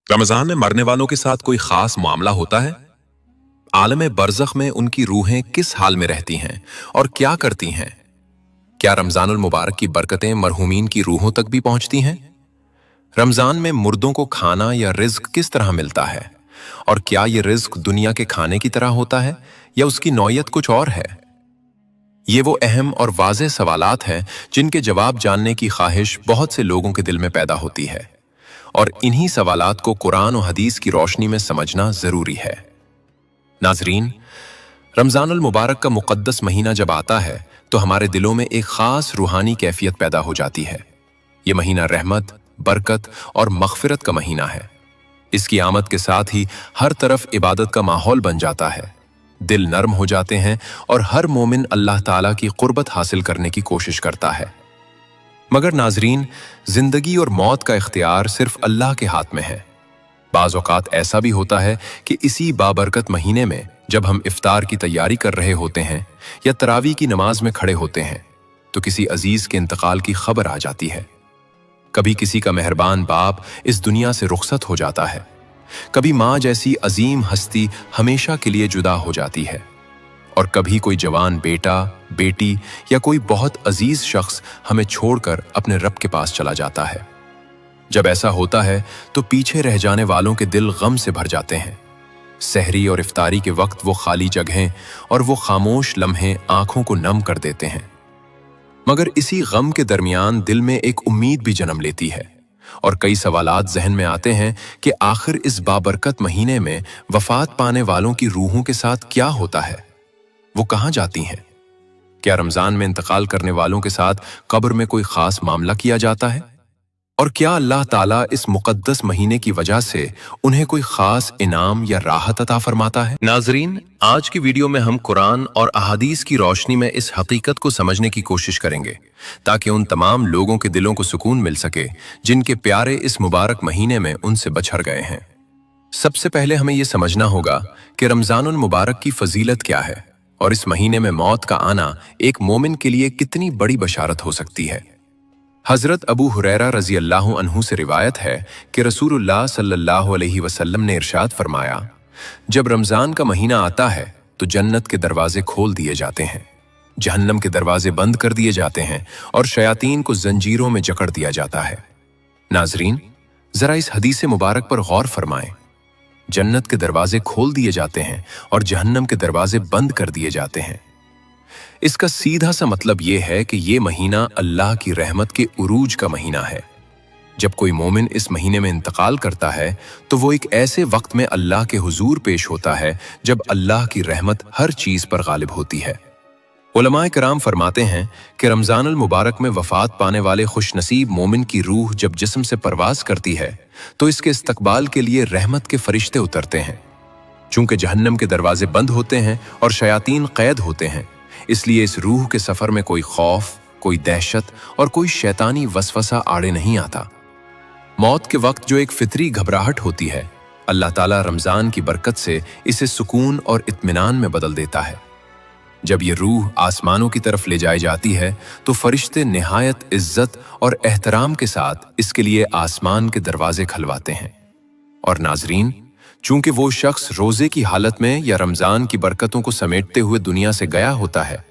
रमजान में मरने वालों के साथ कोई खास मामला होता है? आलम बरज़ख में उनकी रूहें किस हाल में रहती हैं और क्या करती हैं? क्या रमजानुल मुबारक की बरकतें मरहूमीन की रूहों तक भी पहुंचती हैं? रमजान में मुर्दों को खाना या रिज्क किस तरह मिलता है? और क्या ये रिज्क दुनिया के खाने की तरह होता है या उसकी नौयत कुछ और है? ये वो अहम और वाज़ेह सवालात हैं जिनके जवाब जानने की ख्वाहिश बहुत से लोगों के दिल में पैदा होती है, और इन्हीं सवालात को कुरान और हदीस की रोशनी में समझना जरूरी है। नाजरीन, रमजानुल मुबारक का मुक़द्दस महीना जब आता है तो हमारे दिलों में एक खास रूहानी कैफियत पैदा हो जाती है। ये महीना रहमत, बरकत और मग़फ़िरत का महीना है। इसकी आमद के साथ ही हर तरफ इबादत का माहौल बन जाता है, दिल नरम हो जाते हैं और हर मोमिन अल्लाह ताला की कुर्बत हासिल करने की कोशिश करता है। मगर नाजरीन, जिंदगी और मौत का इख्तियार सिर्फ अल्लाह के हाथ में है। बाज़ औक़ात ऐसा भी होता है कि इसी बाबरकत महीने में जब हम इफ्तार की तैयारी कर रहे होते हैं या तरावी की नमाज में खड़े होते हैं तो किसी अजीज के इंतकाल की खबर आ जाती है। कभी किसी का मेहरबान बाप इस दुनिया से रुखसत हो जाता है, कभी माँ जैसी अजीम हस्ती हमेशा के लिए जुदा हो जाती है, और कभी कोई जवान बेटा, बेटी या कोई बहुत अजीज शख्स हमें छोड़कर अपने रब के पास चला जाता है। जब ऐसा होता है तो पीछे रह जाने वालों के दिल गम से भर जाते हैं। सहरी और इफ्तारी के वक्त वो खाली जगहें और वो खामोश लम्हे आंखों को नम कर देते हैं। मगर इसी गम के दरमियान दिल में एक उम्मीद भी जन्म लेती है, और कई सवालात जहन में आते हैं कि आखिर इस बाबरकत महीने में वफात पाने वालों की रूहों के साथ क्या होता है? वो कहाँ जाती हैं? क्या रमजान में इंतकाल करने वालों के साथ कब्र में कोई खास मामला किया जाता है? और क्या अल्लाह ताला इस मुक़द्दस महीने की वजह से उन्हें कोई खास इनाम या राहत अता फरमाता है? नाजरीन, आज की वीडियो में हम कुरान और अहादीस की रोशनी में इस हकीकत को समझने की कोशिश करेंगे ताकि उन तमाम लोगों के दिलों को सुकून मिल सके जिनके प्यारे इस मुबारक महीने में उनसे बछड़ गए हैं। सबसे पहले हमें यह समझना होगा कि रमजानुल मुबारक की फजीलत क्या है और इस महीने में मौत का आना एक मोमिन के लिए कितनी बड़ी बशारत हो सकती है। हजरत अबू हुरैरा रजी अल्लाह अन्हु से रिवायत है कि रसूलुल्लाह सल्लल्लाहु अलैहि वसल्लम ने इरशाद फरमाया, जब रमजान का महीना आता है तो जन्नत के दरवाजे खोल दिए जाते हैं, जहन्नम के दरवाजे बंद कर दिए जाते हैं और शयातीन को जंजीरों में जकड़ दिया जाता है। नाजरीन, जरा इस हदीस मुबारक पर गौर फरमाएं। जन्नत के दरवाजे खोल दिए जाते हैं और जहन्नम के दरवाजे बंद कर दिए जाते हैं। इसका सीधा सा मतलब यह है कि यह महीना अल्लाह की रहमत के उरूज का महीना है। जब कोई मोमिन इस महीने में इंतकाल करता है तो वो एक ऐसे वक्त में अल्लाह के हुजूर पेश होता है जब अल्लाह की रहमत हर चीज पर गालिब होती है। उलमाए किराम फरमाते हैं कि रमजानुल मुबारक में वफात पाने वाले खुशनसीब मोमिन की रूह जब जिस्म से परवाज करती है तो इसके इस्तकबाल के लिए रहमत के फरिश्ते उतरते हैं। चूंकि जहन्नम के दरवाजे बंद होते हैं और शयातीन कैद होते हैं, इसलिए इस रूह के सफर में कोई खौफ, कोई दहशत और कोई शैतानी वसवसा आड़े नहीं आता। मौत के वक्त जो एक फितरी घबराहट होती है, अल्लाह ताला रमजान की बरकत से इसे सुकून और इत्मीनान में बदल देता है। जब ये रूह आसमानों की तरफ ले जाई जाती है तो फरिश्ते निहायत इज्जत और एहतराम के साथ इसके लिए आसमान के दरवाजे खलवाते हैं। और नाजरीन, चूंकि वो शख्स रोजे की हालत में या रमजान की बरकतों को समेटते हुए दुनिया से गया होता है,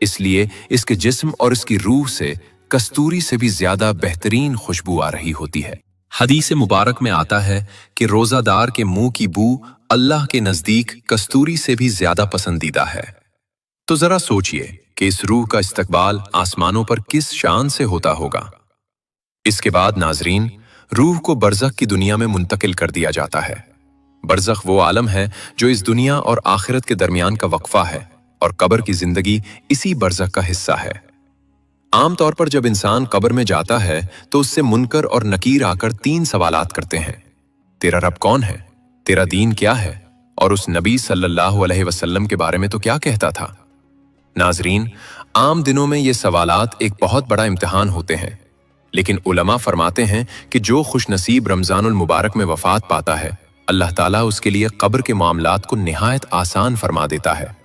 इसलिए इसके जिस्म और इसकी रूह से कस्तूरी से भी ज्यादा बेहतरीन खुशबू आ रही होती है। हदीस मुबारक में आता है कि रोजादार के मुंह की बू अल्लाह के नजदीक कस्तूरी से भी ज्यादा पसंदीदा है। तो जरा सोचिए कि इस रूह का इस्तकबाल आसमानों पर किस शान से होता होगा। इसके बाद नाजरीन, रूह को बरज़ख की दुनिया में मुंतकिल कर दिया जाता है। बरज़ख वो आलम है जो इस दुनिया और आखिरत के दरमियान का वक्फा है, और कब्र की जिंदगी इसी बरज़ख का हिस्सा है। आमतौर पर जब इंसान कब्र में जाता है तो उससे मुनकर और नकीर आकर 3 सवालात करते हैं। तेरा रब कौन है? तेरा दीन क्या है? और उस नबी सल्लल्लाहु अलैहि वसल्लम के बारे में तो क्या कहता था? नाजरीन, आम दिनों में ये सवालात एक बहुत बड़ा इम्तिहान होते हैं, लेकिन उलमा फरमाते हैं कि जो खुशनसीब रमजानुल मुबारक में वफात पाता है, अल्लाह ताला उसके लिए कब्र के मामलात को निहायत आसान फरमा देता है।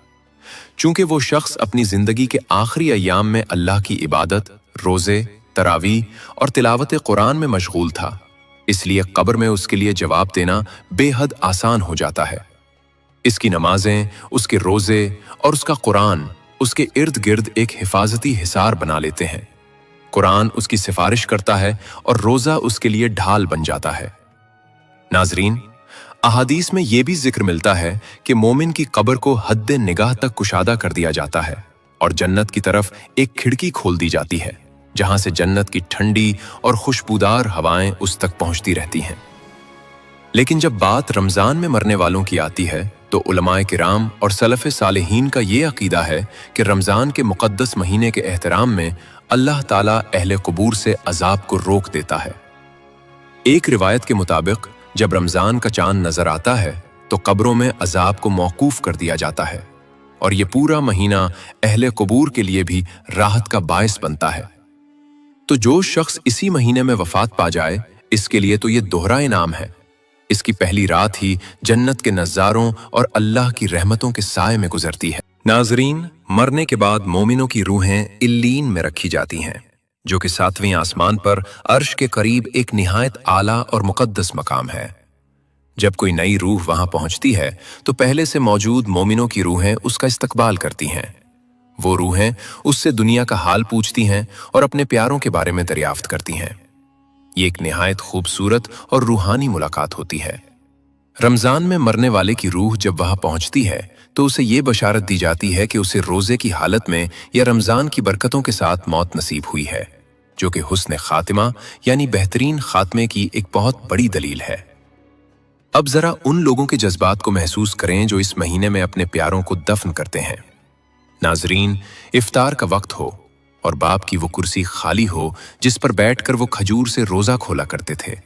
चूंकि वो शख्स अपनी जिंदगी के आखिरी अय्याम में अल्लाह की इबादत, रोजे, तरावी और तिलावत कुरान में मशगूल था, इसलिए कब्र में उसके लिए जवाब देना बेहद आसान हो जाता है। इसकी नमाजें, उसके रोजे और उसका कुरान उसके इर्द गिर्द एक हिफाजती हिसार बना लेते हैं। कुरान उसकी सिफारिश करता है और रोजा उसके लिए ढाल बन जाता है। नाजरीन, अहादीस में यह भी जिक्र मिलता है कि मोमिन की कब्र को हद्दे निगाह तक कुशादा कर दिया जाता है और जन्नत की तरफ एक खिड़की खोल दी जाती है, जहां से जन्नत की ठंडी और खुशबूदार हवाएं उस तक पहुंचती रहती हैं। लेकिन जब बात रमजान में मरने वालों की आती है तो उलमाए किराम और सलफ़े सालेहीन का ये अकीदा है कि रमजान के मुक़द्दस महीने के एहतराम में अल्लाह ताला अहले क़ुबूर से अजाब को रोक देता है। एक रिवायत के मुताबिक जब रमजान का चांद नजर आता है तो कब्रों में अजाब को मौकूफ कर दिया जाता है और ये पूरा महीना अहले क़ुबूर के लिए भी राहत का बायस बनता है। तो जो शख्स इसी महीने में वफात पा जाए, इसके लिए तो ये दोहरा इनाम है। इसकी पहली रात ही जन्नत के नज़ारों और अल्लाह की रहमतों के साए में गुजरती है। नाजरीन, मरने के बाद मोमिनों की रूहें इल्लीन में रखी जाती हैं, जो कि 7वें आसमान पर अर्श के करीब एक निहायत आला और मुकद्दस मकाम है। जब कोई नई रूह वहां पहुंचती है तो पहले से मौजूद मोमिनों की रूहें उसका इस्तकबाल करती हैं। वो रूहें उससे दुनिया का हाल पूछती हैं और अपने प्यारों के बारे में दरियाफ्त करती हैं। ये एक निहायत खूबसूरत और रूहानी मुलाकात होती है। रमजान में मरने वाले की रूह जब वहां पहुंचती है तो उसे ये बशारत दी जाती है कि उसे रोजे की हालत में या रमजान की बरकतों के साथ मौत नसीब हुई है, जो कि हुस्न खातिमा यानी बेहतरीन खात्मे की एक बहुत बड़ी दलील है। अब जरा उन लोगों के जज्बात को महसूस करें जो इस महीने में अपने प्यारों को दफन करते हैं। नाजरीन, इफ्तार का वक्त हो और बाप की वो कुर्सी खाली हो जिस पर बैठकर वो खजूर से रोजा खोला करते थे।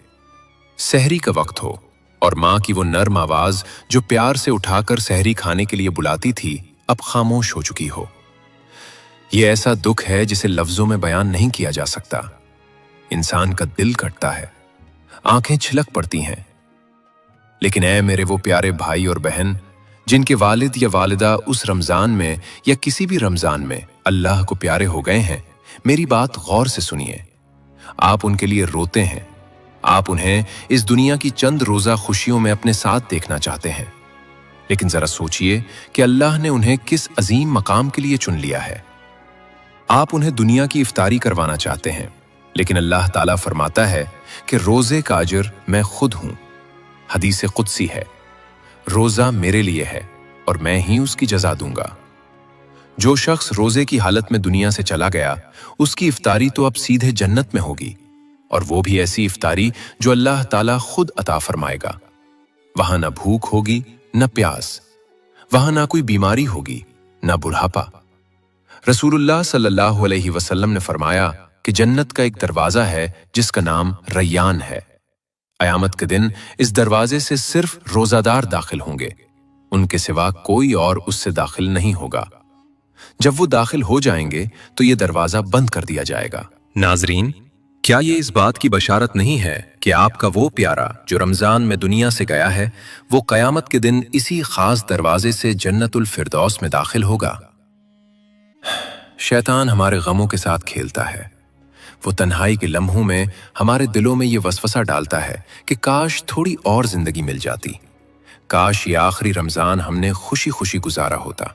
सहरी का वक्त हो और माँ की वो नर्म आवाज जो प्यार से उठाकर सहरी खाने के लिए बुलाती थी, अब खामोश हो चुकी हो। ये ऐसा दुख है जिसे लफ्जों में बयान नहीं किया जा सकता। इंसान का दिल कटता है, आंखें छिलक पड़ती हैं। लेकिन ऐ मेरे वो प्यारे भाई और बहन जिनके वालिद या वालिदा उस रमजान में या किसी भी रमजान में अल्लाह को प्यारे हो गए हैं, मेरी बात गौर से सुनिए। आप उनके लिए रोते हैं, आप उन्हें इस दुनिया की चंद रोजा खुशियों में अपने साथ देखना चाहते हैं, लेकिन जरा सोचिए कि अल्लाह ने उन्हें किस अजीम मकाम के लिए चुन लिया है। आप उन्हें दुनिया की इफ्तारी करवाना चाहते हैं, लेकिन अल्लाह ताला फरमाता है कि रोजे का अजर मैं खुद हूं। हदीस कुदसी है, रोजा मेरे लिए है और मैं ही उसकी जजा दूंगा। जो शख्स रोजे की हालत में दुनिया से चला गया, उसकी इफ्तारी तो अब सीधे जन्नत में होगी, और वो भी ऐसी इफ्तारी जो अल्लाह ताला खुद अता फरमाएगा। वहां न भूख होगी न प्यास, वहां ना कोई बीमारी होगी न बुढ़ापा। रसूलुल्लाह सल्लल्लाहु अलैहि वसल्लम ने फरमाया कि जन्नत का एक दरवाजा है जिसका नाम रैयान है। क़यामत के दिन इस दरवाजे से सिर्फ रोजादार दाखिल होंगे, उनके सिवा कोई और उससे दाखिल नहीं होगा। जब वो दाखिल हो जाएंगे तो ये दरवाजा बंद कर दिया जाएगा। नाजरीन, क्या ये इस बात की बशारत नहीं है कि आपका वो प्यारा जो रमजान में दुनिया से गया है, वो क़यामत के दिन इसी खास दरवाजे से जन्नतुल फिरदौस में दाखिल होगा? शैतान हमारे गमों के साथ खेलता है। वो तन्हाई के लम्हों में हमारे दिलों में ये वसवसा डालता है कि काश थोड़ी और जिंदगी मिल जाती, काश ये आखिरी रमजान हमने खुशी खुशी गुजारा होता।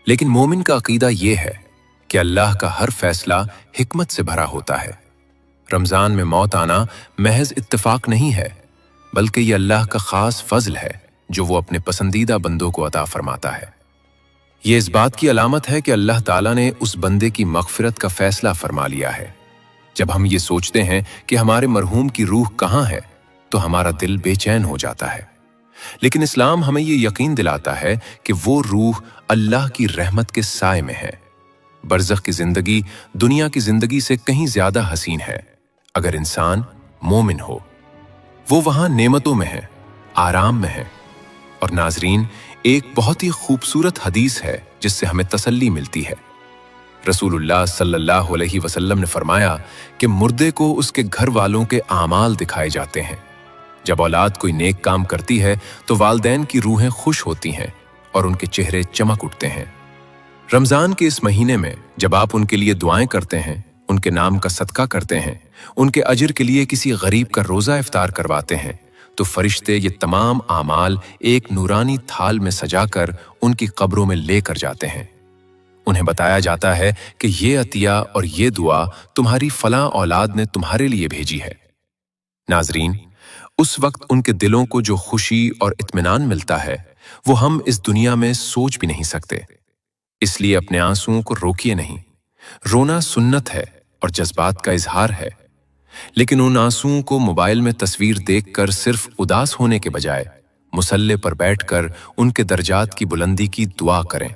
लेकिन मोमिन का अकीदा ये है कि अल्लाह का हर फैसला हिकमत से भरा होता है। रमजान में मौत आना महज इत्तेफाक नहीं है, बल्कि ये अल्लाह का खास फजल है जो वो अपने पसंदीदा बंदों को अता फरमाता है। ये इस बात की अलामत है कि अल्लाह ताला ने उस बंदे की मगफिरत का फैसला फरमा लिया है। जब हम ये सोचते हैं कि हमारे मरहूम की रूह कहाँ है तो हमारा दिल बेचैन हो जाता है। लेकिन इस्लाम हमें ये यकीन दिलाता है कि वो रूह अल्लाह की रहमत के साए में है। बरज़ख की जिंदगी दुनिया की जिंदगी से कहीं ज्यादा हसीन है अगर इंसान मोमिन हो। वो वहां नेमतों में है, आराम में है। और नाजरीन, एक बहुत ही खूबसूरत हदीस है जिससे हमें तसल्ली मिलती है। रसूलुल्लाह सल्लल्लाहु अलैहि वसल्लम ने फरमाया कि मुर्दे को उसके घर वालों के आमाल दिखाए जाते हैं। जब औलाद कोई नेक काम करती है तो वालदैन की रूहें खुश होती हैं और उनके चेहरे चमक उठते हैं। रमजान के इस महीने में जब आप उनके लिए दुआएं करते हैं, उनके नाम का सदका करते हैं, उनके अजर के लिए किसी गरीब का रोज़ा इफ्तार करवाते हैं, तो फरिश्ते ये तमाम आमाल एक नूरानी थाल में सजाकर उनकी कब्रों में लेकर जाते हैं। उन्हें बताया जाता है कि ये अतिया और ये दुआ तुम्हारी फलां औलाद ने तुम्हारे लिए भेजी है। नाजरीन, उस वक्त उनके दिलों को जो खुशी और इत्मीनान मिलता है वो हम इस दुनिया में सोच भी नहीं सकते। इसलिए अपने आंसुओं को रोकिए नहीं। रोना सुन्नत है और जज्बात का इजहार है, लेकिन उन आंसुओं को मोबाइल में तस्वीर देखकर सिर्फ उदास होने के बजाय मुसल्ले पर बैठकर उनके दर्जात की बुलंदी की दुआ करें।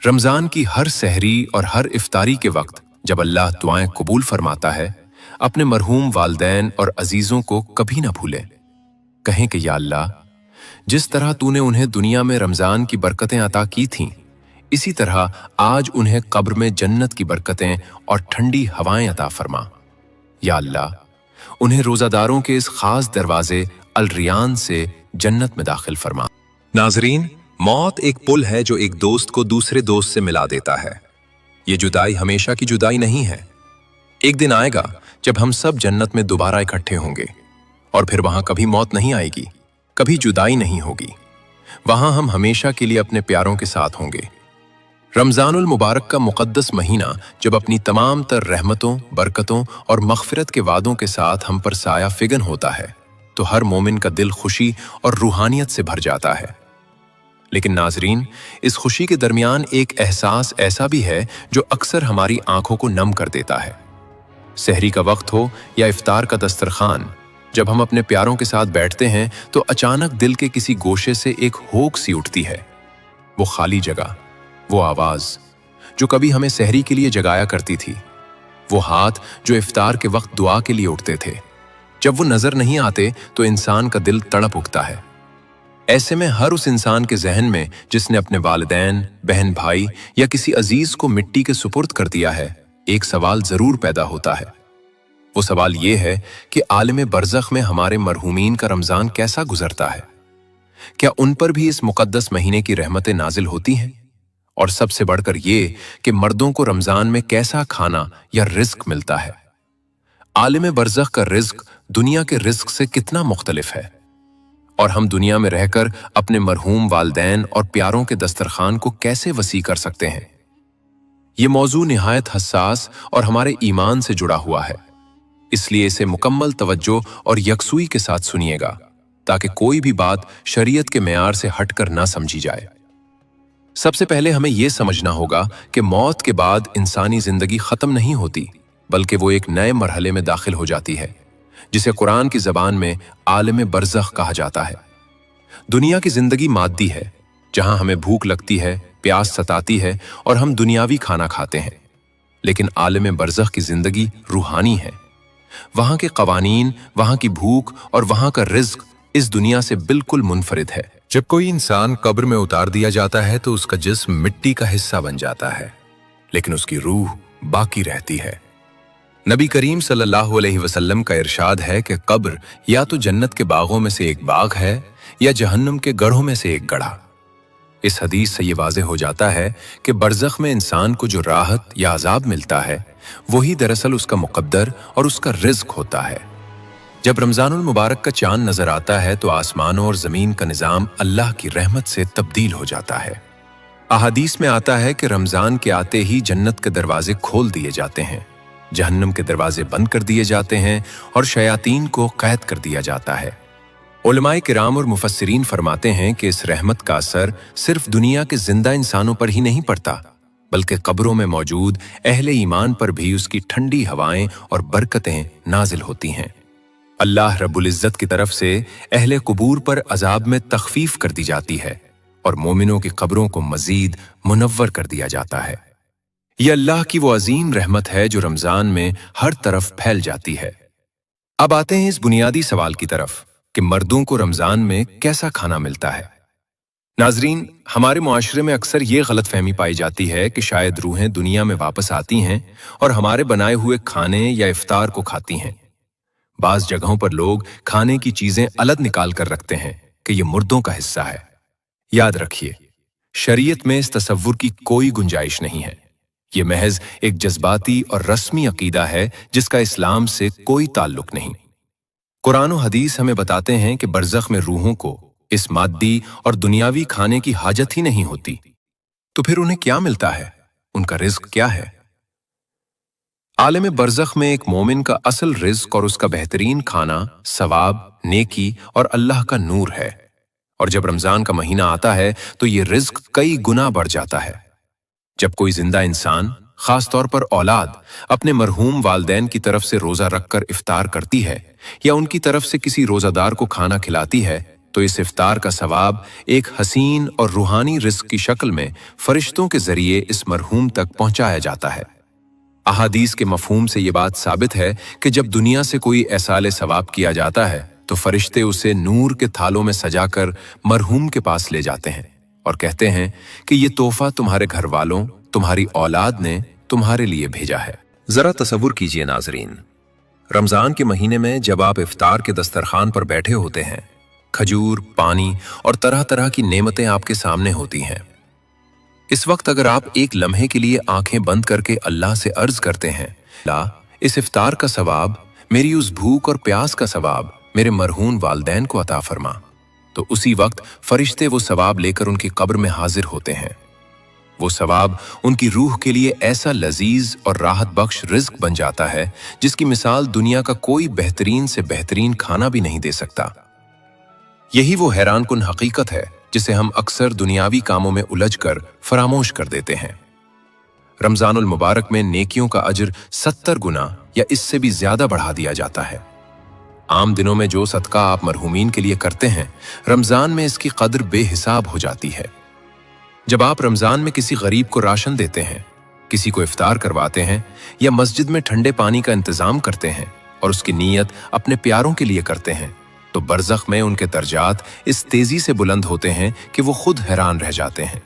रमजान की हर सहरी और हर इफ्तारी के वक्त जब अल्लाह दुआएं कबूल फरमाता है, अपने मरहूम वालदैन और अजीजों को कभी ना भूलें। कहें कि या अल्लाह, जिस तरह तूने उन्हें दुनिया में रमजान की बरकतें अता की थीं, इसी तरह आज उन्हें कब्र में जन्नत की बरकतें और ठंडी हवाएं अता फरमा। या अल्लाह, उन्हें रोजादारों के इस खास दरवाजे अल रियान से जन्नत में दाखिल फरमा। नाजरीन, मौत एक पुल है जो एक दोस्त को दूसरे दोस्त से मिला देता है। ये जुदाई हमेशा की जुदाई नहीं है। एक दिन आएगा जब हम सब जन्नत में दोबारा इकट्ठे होंगे और फिर वहां कभी मौत नहीं आएगी, कभी जुदाई नहीं होगी। वहां हम हमेशा के लिए अपने प्यारों के साथ होंगे। रमजानुल मुबारक का मुक़द्दस महीना जब अपनी तमाम तर रहमतों, बरकतों और मग़फ़िरत के वादों के साथ हम पर साया फिगन होता है, तो हर मोमिन का दिल खुशी और रूहानियत से भर जाता है। लेकिन नाजरीन, इस खुशी के दरमियान एक एहसास ऐसा भी है जो अक्सर हमारी आंखों को नम कर देता है। सहरी का वक्त हो या इफ्तार का दस्तरखान, जब हम अपने प्यारों के साथ बैठते हैं तो अचानक दिल के किसी गोशे से एक होक सी उठती है। वो खाली जगह, वो आवाज जो कभी हमें सहरी के लिए जगाया करती थी, वो हाथ जो इफ्तार के वक्त दुआ के लिए उठते थे, जब वो नजर नहीं आते तो इंसान का दिल तड़प उठता है। ऐसे में हर उस इंसान के जहन में जिसने अपने वालिदैन, बहन भाई या किसी अजीज को मिट्टी के सुपुर्द कर दिया है, एक सवाल जरूर पैदा होता है। वो सवाल ये है कि आलम बरज़ख में हमारे मरहूमीन का रमजान कैसा गुजरता है? क्या उन पर भी इस मुक़द्दस महीने की रहमतें नाजिल होती हैं? और सबसे बढ़कर ये कि मर्दों को रमजान में कैसा खाना या रिज्क मिलता है? आलिम बरज़ख का रिज्क दुनिया के रिज्क से कितना मुख्तलिफ है? और हम दुनिया में रहकर अपने मरहूम वालदैन और प्यारों के दस्तरखान को कैसे वसी कर सकते हैं? ये मौजू निहायत हसास और हमारे ईमान से जुड़ा हुआ है, इसलिए इसे मुकम्मल तवज्जो और यकसुई के साथ सुनिएगा ताकि कोई भी बात शरीयत के मेयार से हटकर ना समझी जाए। सबसे पहले हमें यह समझना होगा कि मौत के बाद इंसानी जिंदगी खत्म नहीं होती, बल्कि वो एक नए मरहले में दाखिल हो जाती है, जिसे कुरान की जबान में आलिम बरज़ख कहा जाता है। दुनिया की जिंदगी मादी है, जहां हमें भूख लगती है, प्यास सताती है और हम दुनियावी खाना खाते हैं। लेकिन आलिम बरज़ख की जिंदगी रूहानी है। वहां के कवानीन, वहां की भूख और वहां का रिज्क इस दुनिया से बिल्कुल मुनफरिद है। जब कोई इंसान कब्र में उतार दिया जाता है तो उसका जिस्म मिट्टी का हिस्सा बन जाता है, लेकिन उसकी रूह बाकी रहती है। नबी करीम सल्लल्लाहु अलैहि वसल्लम का इरशाद है कि कब्र या तो जन्नत के बागों में से एक बाग है या जहन्नम के गढ़ों में से एक गढ़ा। इस हदीस से ये वाज़ेह हो जाता है कि बरज़ख में इंसान को जो राहत या अजाब मिलता है, वही दरअसल उसका मुक़द्दर और उसका रिज़्क होता है। जब रमज़ानुल मुबारक का चांद नजर आता है तो आसमानों और ज़मीन का निज़ाम अल्लाह की रहमत से तब्दील हो जाता है। अहादीस में आता है कि रमज़ान के आते ही जन्नत के दरवाजे खोल दिए जाते हैं, जहन्नम के दरवाजे बंद कर दिए जाते हैं और शयातीन को कैद कर दिया जाता है। उलमाए किराम और मुफस्सिरीन फरमाते हैं कि इस रहमत का असर सिर्फ दुनिया के जिंदा इंसानों पर ही नहीं पड़ता, बल्कि कब्रों में मौजूद अहले ईमान पर भी उसकी ठंडी हवाएं और बरकतें नाजिल होती हैं। अल्लाह रब्बुल इज़्ज़त की तरफ से अहले कुबूर पर अजाब में तखफीफ कर दी जाती है और मोमिनों की कब्रों को मजीद मुनव्वर कर दिया जाता है। यह अल्लाह की वो अजीम रहमत है जो रमजान में हर तरफ फैल जाती है। अब आते हैं इस बुनियादी सवाल की तरफ कि मर्दों को रमजान में कैसा खाना मिलता है। नाजरीन, हमारे मुआशरे में अक्सर ये गलतफहमी पाई जाती है कि शायद रूहें दुनिया में वापस आती हैं और हमारे बनाए हुए खाने या इफ्तार को खाती हैं। बाज़ जगहों पर लोग खाने की चीजें अलग निकाल कर रखते हैं कि ये मुर्दों का हिस्सा है। याद रखिए, शरीयत में इस तसव्वुर की कोई गुंजाइश नहीं है। ये महज एक जज्बाती और रस्मी अकीदा है जिसका इस्लाम से कोई ताल्लुक नहीं। कुरान और हदीस हमें बताते हैं कि बरज़ख में रूहों को इस मादी और दुनियावी खाने की हाजत ही नहीं होती। तो फिर उन्हें क्या मिलता है? उनका रिज़्क क्या है? आलम बरज़ख में एक मोमिन का असल रिज़्क और उसका बेहतरीन खाना सवाब, नेकी और अल्लाह का नूर है। और जब रमज़ान का महीना आता है तो ये रिज़्क कई गुना बढ़ जाता है। जब कोई जिंदा इंसान, खास तौर पर औलाद, अपने मरहूम वालदैन की तरफ से रोज़ा रखकर इफ्तार करती है या उनकी तरफ से किसी रोज़ादार को खाना खिलाती है, तो इस इफ्तार का सवाब एक हसीन और रूहानी रिज़्क की शक्ल में फरिश्तों के जरिए इस मरहूम तक पहुंचाया जाता है। अहादीस के मफहूम से ये बात साबित है कि जब दुनिया से कोई एसाले सवाब किया जाता है तो फरिश्ते उसे नूर के थालों में सजाकर मरहूम के पास ले जाते हैं और कहते हैं कि ये तोहफा तुम्हारे घर वालों, तुम्हारी औलाद ने तुम्हारे लिए भेजा है। जरा तसव्वुर कीजिए नाजरीन, रमजान के महीने में जब आप इफ्तार के दस्तरखान पर बैठे होते हैं, खजूर, पानी और तरह तरह की नेमतें आपके सामने होती हैं। इस वक्त अगर आप एक लम्हे के लिए आंखें बंद करके अल्लाह से अर्ज करते हैं, अल्लाह, इस इफ्तार का सवाब, मेरी उस भूख और प्यास का सवाब मेरे मरहूम वालदैन को अता फरमा, तो उसी वक्त फरिश्ते वो सवाब लेकर उनकी कब्र में हाजिर होते हैं। वो सवाब उनकी रूह के लिए ऐसा लजीज और राहत बख्श रिज़्क बन जाता है जिसकी मिसाल दुनिया का कोई बेहतरीन से बेहतरीन खाना भी नहीं दे सकता। यही वो हैरानकुन हकीकत है जिसे हम अक्सर दुनियावी कामों में उलझकर फरामोश कर देते हैं। रमजानुल मुबारक में नेकियों का अजर 70 गुना या इससे भी ज्यादा बढ़ा दिया जाता है। आम दिनों में जो सदका आप मरहूमीन के लिए करते हैं, रमजान में इसकी कदर बेहिसाब हो जाती है। जब आप रमजान में किसी गरीब को राशन देते हैं, किसी को इफ्तार करवाते हैं या मस्जिद में ठंडे पानी का इंतजाम करते हैं और उसकी नीयत अपने प्यारों के लिए करते हैं, तो बरज़ख में उनके दर्जात इस तेजी से बुलंद होते हैं कि वो खुद हैरान रह जाते हैं।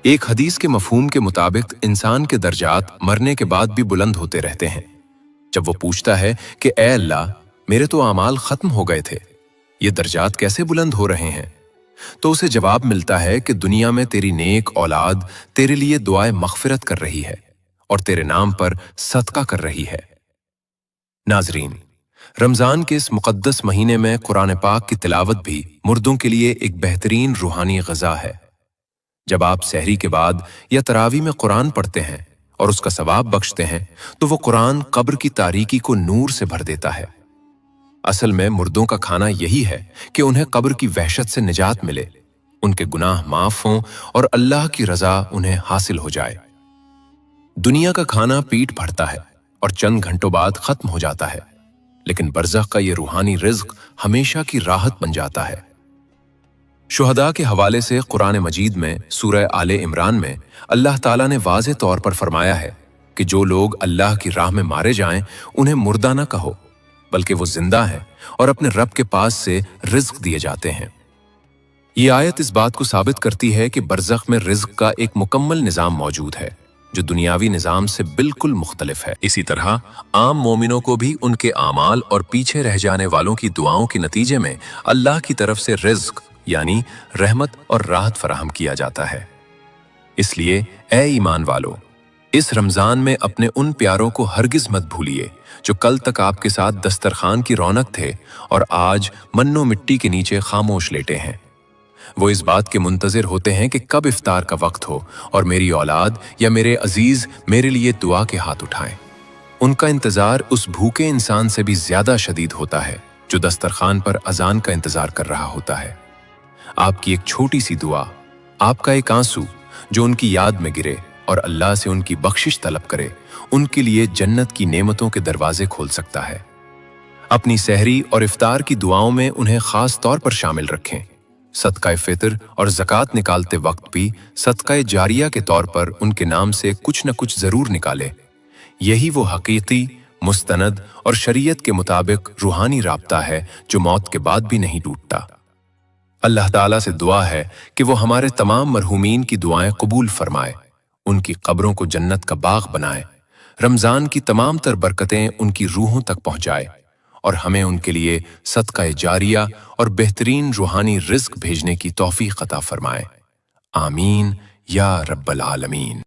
एक हदीस के मफहूम के मुताबिक इंसान के दर्जात मरने के बाद भी बुलंद होते रहते हैं। जब वो पूछता है कि ए अल्लाह, मेरे तो आमाल खत्म हो गए थे, ये दर्जात कैसे बुलंद हो रहे हैं, तो उसे जवाब मिलता है कि दुनिया में तेरी नेक औलाद तेरे लिए दुआए मग़फ़िरत कर रही है और तेरे नाम पर सदका कर रही है। नाज़रीन, रमजान के इस मुक़द्दस महीने में कुरान पाक की तिलावत भी मुर्दों के लिए एक बेहतरीन रूहानी ग़िज़ा है। जब आप सहरी के बाद या तरावी में कुरान पढ़ते हैं और उसका सवाब बख्शते हैं, तो वो कुरान कब्र की तारीकी को नूर से भर देता है। असल में मुर्दों का खाना यही है कि उन्हें कब्र की वहशत से निजात मिले, उनके गुनाह माफ हों और अल्लाह की रजा उन्हें हासिल हो जाए। दुनिया का खाना पेट भरता है और चंद घंटों बाद खत्म हो जाता है, लेकिन बरज़ख का ये रूहानी रिज़्क हमेशा की राहत बन जाता है। शुहदा के हवाले से कुरान मजीद में सूरह आले इमरान में अल्लाह ताला ने वाज़े तौर पर फरमाया है कि जो लोग अल्लाह की राह में मारे जाएं, उन्हें मुर्दा न कहो, बल्कि वो जिंदा हैं और अपने रब के पास से रिज़्क दिए जाते हैं। ये आयत इस बात को साबित करती है कि बरज़ख में रिज़्क का एक मुकम्मल निज़ाम मौजूद है जो दुनियावी निज़ाम से बिल्कुल मुख्तलिफ है। इसी तरह आम मोमिनों को भी उनके आमाल और पीछे रह जाने वालों की दुआओं के नतीजे में अल्लाह की तरफ से रिज़्क यानी रहमत और राहत फराहम किया जाता है। इसलिए ए ईमान वालो, इस रमजान में अपने उन प्यारों को हरगिज मत भूलिए जो कल तक आपके साथ दस्तरखान की रौनक थे और आज मन्नो मिट्टी के नीचे खामोश लेटे हैं। वो इस बात के मुंतजिर होते हैं कि कब इफ्तार का वक्त हो और मेरी औलाद या मेरे अजीज मेरे लिए दुआ के हाथ उठाएं। उनका इंतजार उस भूखे इंसान से भी ज्यादा शदीद होता है जो दस्तरखान पर अजान का इंतजार कर रहा होता है। आपकी एक छोटी सी दुआ, आपका एक आंसू जो उनकी याद में गिरे और अल्लाह से उनकी बख्शिश तलब करे, उनके लिए जन्नत की नेमतों के दरवाजे खोल सकता है। अपनी सहरी और इफ्तार की दुआओं में उन्हें खास तौर पर शामिल रखें। सदका फितर और ज़कात निकालते वक्त भी सदका जारिया के तौर पर उनके नाम से कुछ न कुछ जरूर निकाले। यही वो हकीकी, मुस्तनद और शरीयत के मुताबिक रूहानी राब्ता है जो मौत के बाद भी नहीं टूटता। अल्लाह ताला से दुआ है कि वो हमारे तमाम मरहूमीन की दुआएं कबूल फरमाए, उनकी कब्रों को जन्नत का बाग बनाए, रमजान की तमाम तर बरकतें उनकी रूहों तक पहुंचाए और हमें उनके लिए सदका जारिया और बेहतरीन रूहानी रिज़्क भेजने की तौफीक अता फरमाए। आमीन या रब्बल आलमीन।